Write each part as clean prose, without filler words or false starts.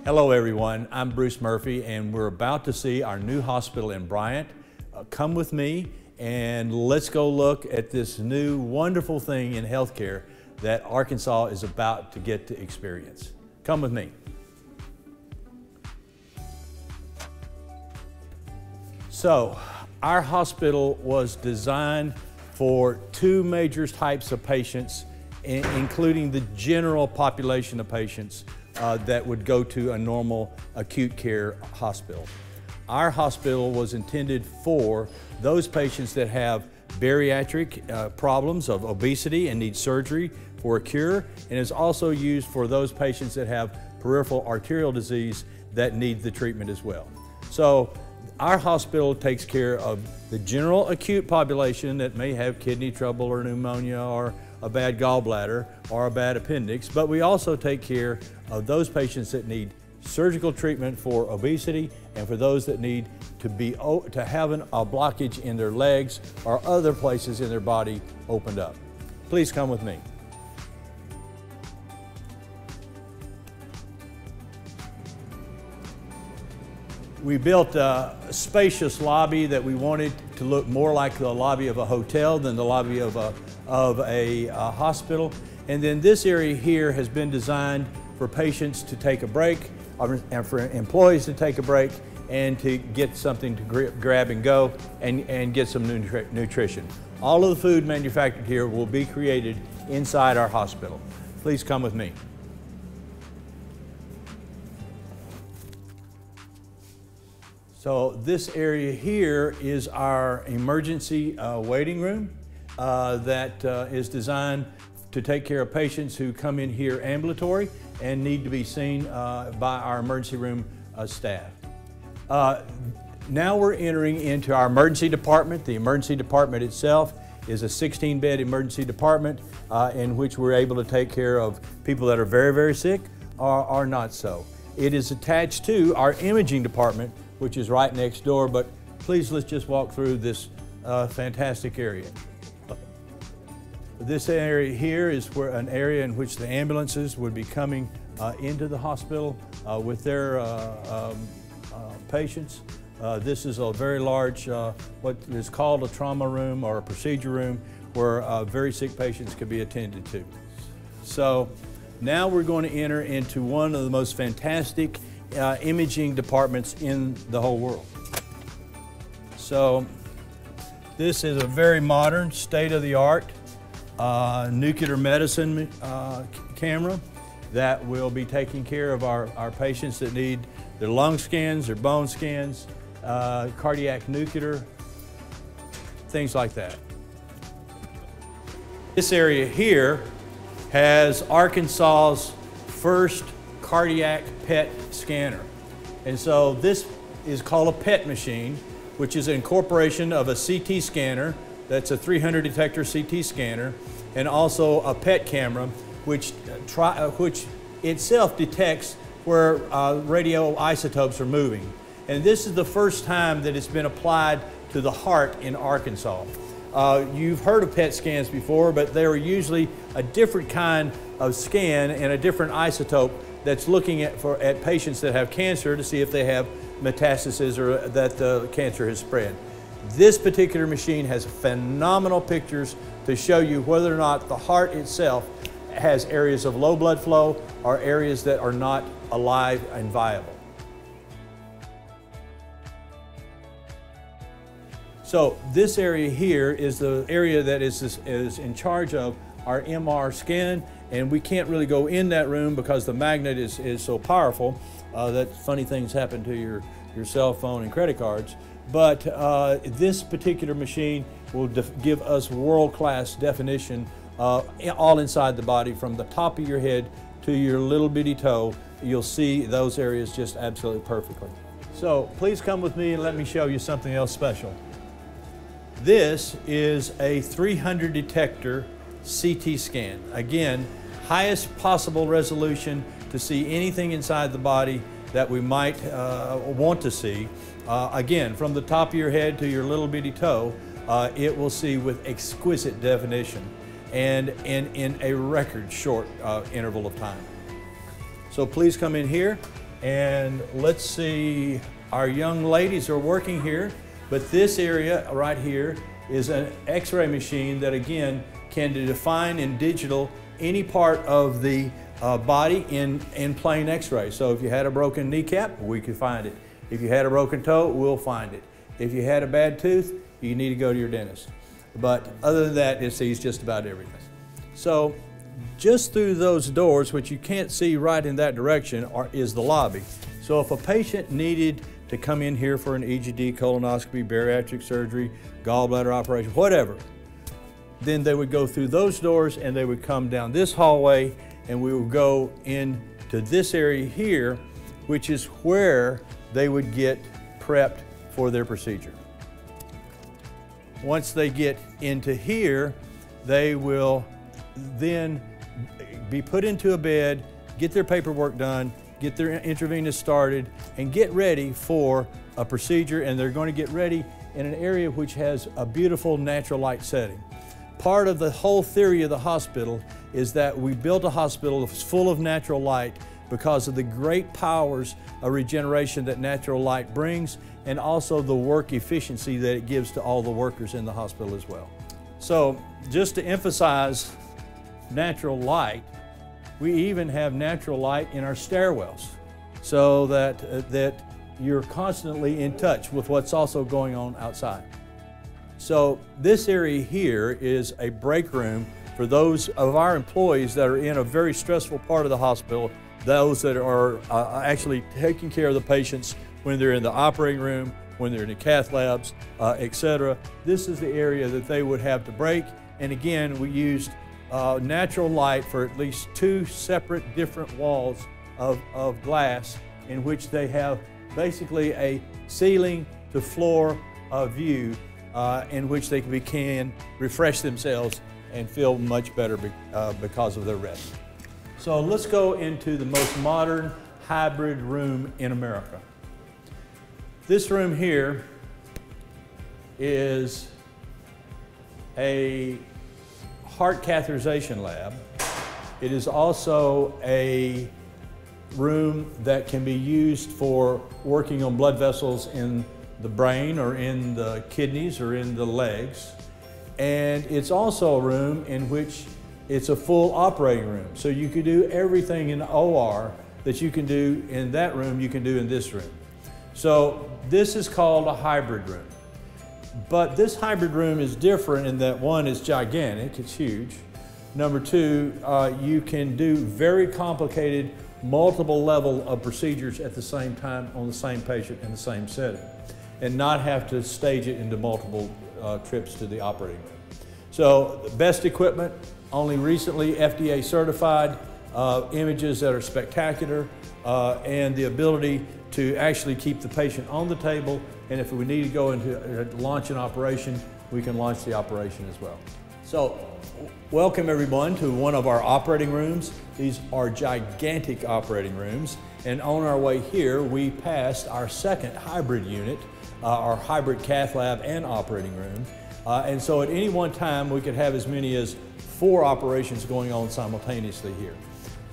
Hello everyone, I'm Bruce Murphy and we're about to see our new hospital in Bryant. Come with me and let's go look at this new wonderful thing in healthcare that Arkansas is about to get to experience. Come with me. So, our hospital was designed for two major types of patients, including the general population of patients that would go to a normal acute care hospital. Our hospital was intended for those patients that have bariatric problems of obesity and need surgery for a cure, and is also used for those patients that have peripheral arterial disease that need the treatment as well. So our hospital takes care of the general acute population that may have kidney trouble or pneumonia or a bad gallbladder or a bad appendix, but we also take care of those patients that need surgical treatment for obesity and for those that need to have a blockage in their legs or other places in their body opened up. Please come with me. We built a spacious lobby that we wanted to look more like the lobby of a hotel than the lobby of a hospital. And then this area here has been designed for patients to take a break and for employees to take a break and to get something to grab and go and get some nutrition. All of the food manufactured here will be created inside our hospital. Please come with me. So this area here is our emergency waiting room that is designed to take care of patients who come in here ambulatory and need to be seen by our emergency room staff. Now we're entering into our emergency department. The emergency department itself is a 16-bed emergency department in which we're able to take care of people that are very, very sick or not so. It is attached to our imaging department, which is right next door, but please let's just walk through this fantastic area. This area here is where an area in which the ambulances would be coming into the hospital with their patients. This is a very large, what is called a trauma room or a procedure room where very sick patients could be attended to. So now we're going to enter into one of the most fantastic imaging departments in the whole world. So this is a very modern, state-of-the-art nuclear medicine camera that will be taking care of our patients that need their lung scans, their bone scans, cardiac nuclear, things like that. This area here has Arkansas's first cardiac PET scanner. And so this is called a PET machine, which is an incorporation of a CT scanner, that's a 300 detector CT scanner, and also a PET camera, which itself detects where radioisotopes are moving. And this is the first time that it's been applied to the heart in Arkansas. You've heard of PET scans before, but they're usually a different kind of scan and a different isotope that's looking at patients that have cancer to see if they have metastases or that the cancer has spread. This particular machine has phenomenal pictures to show you whether or not the heart itself has areas of low blood flow or areas that are not alive and viable. So this area here is the area that is in charge of our MR scan, and we can't really go in that room because the magnet is so powerful that funny things happen to your cell phone and credit cards. But this particular machine will give us world-class definition all inside the body, from the top of your head to your little bitty toe. You'll see those areas just absolutely perfectly. So please come with me and let me show you something else special. This is a 300 detector CT scan. Again, highest possible resolution to see anything inside the body that we might want to see. Again, from the top of your head to your little bitty toe, it will see with exquisite definition and in a record short interval of time. So please come in here And let's see, our young ladies are working here, but this area right here is an X-ray machine that again can define in digital any part of the body in plain X-ray. So if you had a broken kneecap, we could find it. If you had a broken toe, we'll find it. If you had a bad tooth, you need to go to your dentist. But other than that, it sees just about everything. So just through those doors, which you can't see right in that direction, is the lobby. So if a patient needed to come in here for an EGD, colonoscopy, bariatric surgery, gallbladder operation, whatever, then they would go through those doors and they would come down this hallway, and we would go into this area here, which is where they would get prepped for their procedure. Once they get into here, they will then be put into a bed, get their paperwork done, get their intravenous started, and get ready for a procedure. And they're going to get ready in an area which has a beautiful natural light setting. Part of the whole theory of the hospital is that we built a hospital that's full of natural light because of the great powers of regeneration that natural light brings, and also the work efficiency that it gives to all the workers in the hospital as well. So just to emphasize natural light, we even have natural light in our stairwells, so that you're constantly in touch with what's also going on outside. So this area here is a break room for those of our employees that are in a very stressful part of the hospital, those that are actually taking care of the patients when they're in the operating room, when they're in the cath labs, etc. This is the area that they would have to break. And again, we used natural light for at least 2 separate different walls of glass, in which they have basically a ceiling to floor view in which they can refresh themselves and feel much better because of their rest. So let's go into the most modern hybrid room in America. This room here is a heart catheterization lab. It is also a room that can be used for working on blood vessels in the brain or in the kidneys or in the legs. And it's also a room in which it's a full operating room. So you can do everything in the OR that you can do in that room, you can do in this room. So this is called a hybrid room. But this hybrid room is different in that, one, it's gigantic, it's huge. Number 2, you can do very complicated, multiple level of procedures at the same time on the same patient in the same setting, and not have to stage it into multiple trips to the operating room. So the best equipment, only recently FDA certified, images that are spectacular, and the ability to actually keep the patient on the table, and if we need to go into launch an operation, we can launch the operation as well. So welcome everyone to one of our operating rooms. These are gigantic operating rooms, and on our way here we passed our second hybrid unit, our hybrid cath lab and operating room. And so at any one time we could have as many as 4 operations going on simultaneously here.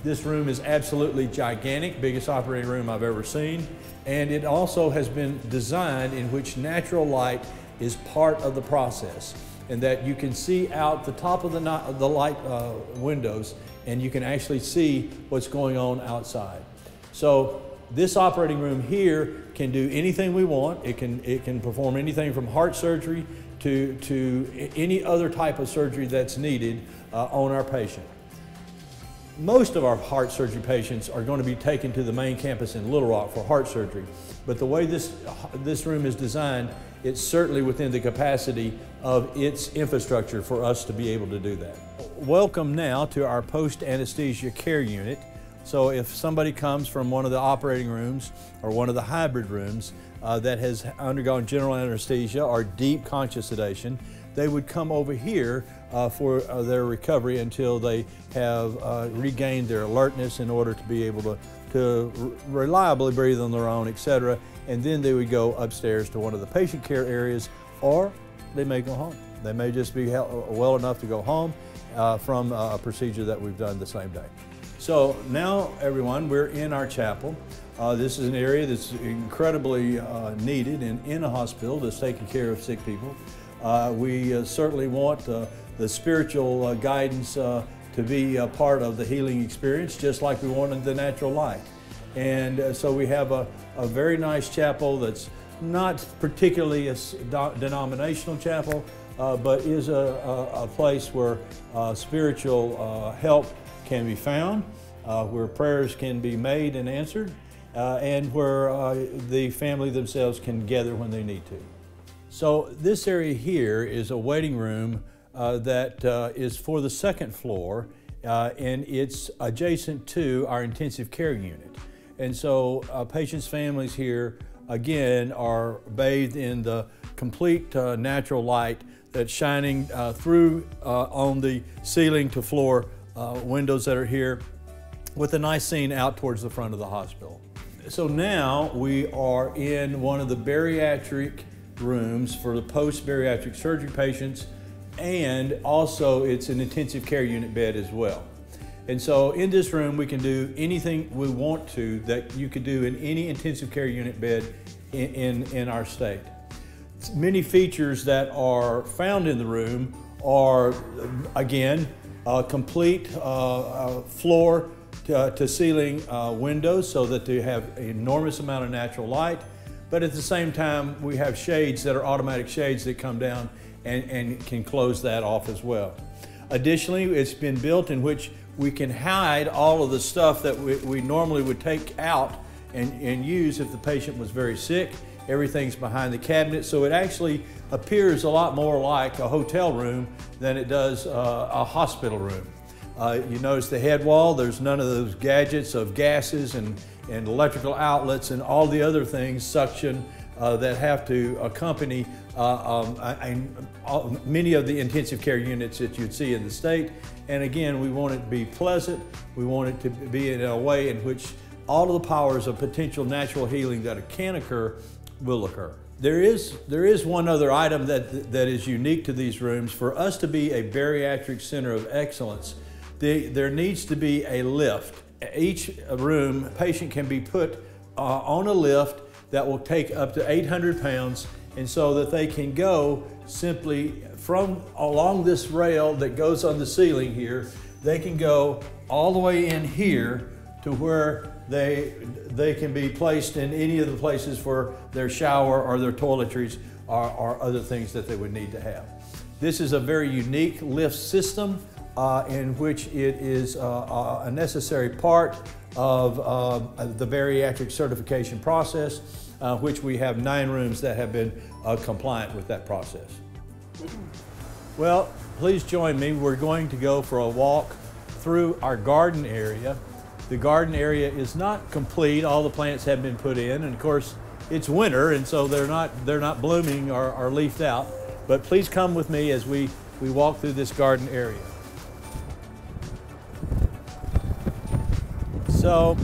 This room is absolutely gigantic, biggest operating room I've ever seen, and it also has been designed in which natural light is part of the process, and that you can see out the top of the light windows, and you can actually see what's going on outside. So this operating room here can do anything we want. It can perform anything from heart surgery to any other type of surgery that's needed on our patient. Most of our heart surgery patients are going to be taken to the main campus in Little Rock for heart surgery, but the way this room is designed, it's certainly within the capacity of its infrastructure for us to be able to do that. Welcome now to our post-anesthesia care unit. So if somebody comes from one of the operating rooms or one of the hybrid rooms that has undergone general anesthesia or deep conscious sedation, they would come over here for their recovery until they have regained their alertness in order to be able to reliably breathe on their own, etc. And then they would go upstairs to one of the patient care areas, or they may go home. They may just be well enough to go home from a procedure that we've done the same day. So now, everyone, we're in our chapel. This is an area that's incredibly needed in a hospital that's taking care of sick people. We certainly want the spiritual guidance to be a part of the healing experience, just like we wanted the natural light. And so we have a very nice chapel that's not particularly a denominational chapel, but is a place where spiritual help can be found, where prayers can be made and answered, and where the family themselves can gather when they need to. So this area here is a waiting room that is for the second floor, and it's adjacent to our intensive care unit. And so patients' families here, again, are bathed in the complete natural light that's shining through on the ceiling to floor windows that are here, with a nice scene out towards the front of the hospital. So now we are in one of the bariatric rooms for the post-bariatric surgery patients, and also it's an intensive care unit bed as well. And so in this room we can do anything we want to that you could do in any intensive care unit bed in our state. Many features that are found in the room are, again, complete floor to ceiling windows so that they have an enormous amount of natural light. But at the same time, we have shades that are automatic shades that come down and can close that off as well. Additionally, it's been built in which we can hide all of the stuff that we normally would take out and use if the patient was very sick. Everything's behind the cabinet, so it actually appears a lot more like a hotel room than it does a hospital room. You notice the head wall, there's none of those gadgets of gases and electrical outlets and all the other things, suction, that have to accompany many of the intensive care units that you'd see in the state. And again, we want it to be pleasant. We want it to be in a way in which all of the powers of potential natural healing that can occur will occur. There is one other item that is unique to these rooms. For us to be a bariatric center of excellence, there needs to be a lift. Each room, patient can be put on a lift that will take up to 800 pounds, and so that they can go simply from along this rail that goes on the ceiling here, they can go all the way in here to where they can be placed in any of the places for their shower or their toiletries or other things that they would need to have. This is a very unique lift system in which it is a necessary part of the bariatric certification process, which we have 9 rooms that have been compliant with that process. Well, please join me. We're going to go for a walk through our garden area. The garden area is not complete. All the plants have been put in, and of course it's winter, and so they're not blooming or leafed out. But please come with me as we walk through this garden area. So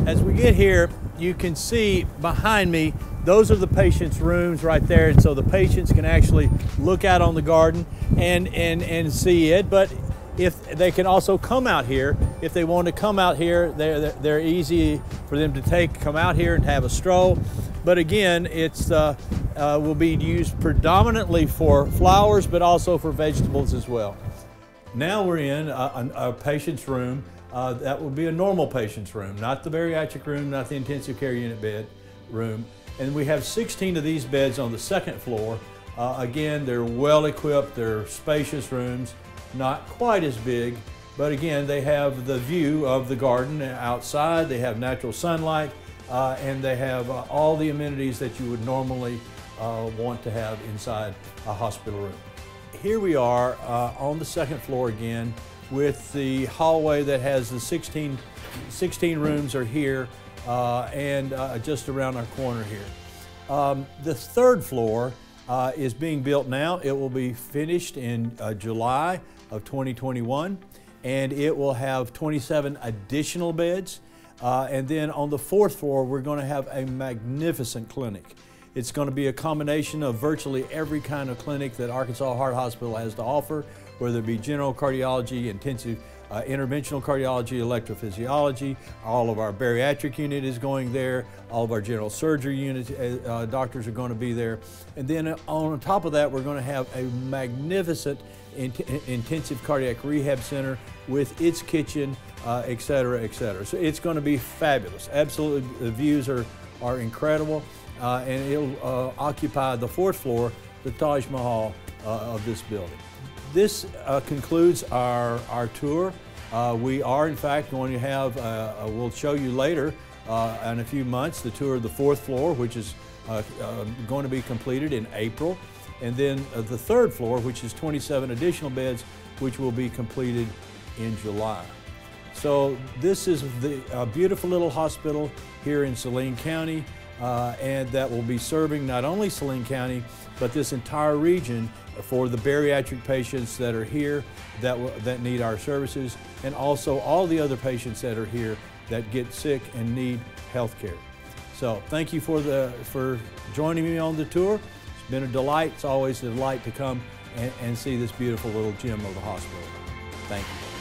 as we get here, you can see behind me, those are the patient's rooms right there, and so the patients can actually look out on the garden and see it. But if they can also come out here, if they want to come out here, they're easy for them to come out here and have a stroll. But again, it's will be used predominantly for flowers, but also for vegetables as well. Now we're in a patient's room. That will be a normal patient's room, not the bariatric room, not the intensive care unit bed room. And we have 16 of these beds on the second floor. Again, they're well equipped, they're spacious rooms, not quite as big, but again, they have the view of the garden outside, they have natural sunlight, and they have all the amenities that you would normally want to have inside a hospital room. Here we are on the second floor again, with the hallway that has the 16 rooms are here and just around our corner here. The third floor is being built now. It will be finished in July of 2021, and it will have 27 additional beds. And then on the fourth floor, we're going to have a magnificent clinic. It's going to be a combination of virtually every kind of clinic that Arkansas Heart Hospital has to offer, whether it be general cardiology, intensive interventional cardiology, electrophysiology. All of our bariatric unit is going there. All of our general surgery unit doctors are going to be there. And then on top of that, we're going to have a magnificent intensive cardiac rehab center with its kitchen, et cetera, et cetera. So it's going to be fabulous. Absolutely, the views are incredible, and it'll occupy the 4th floor, the Taj Mahal of this building. This concludes our tour. We are, in fact, going to have, we'll show you later in a few months, the tour of the 4th floor, which is going to be completed in April. And then the 3rd floor, which is 27 additional beds, which will be completed in July. So this is the beautiful little hospital here in Saline County, and that will be serving not only Saline County, but this entire region for the bariatric patients that are here that need our services, and also all the other patients that are here that get sick and need health care. So thank you for joining me on the tour. It's been a delight. It's always a delight to come and see this beautiful little gem of a hospital. Thank you.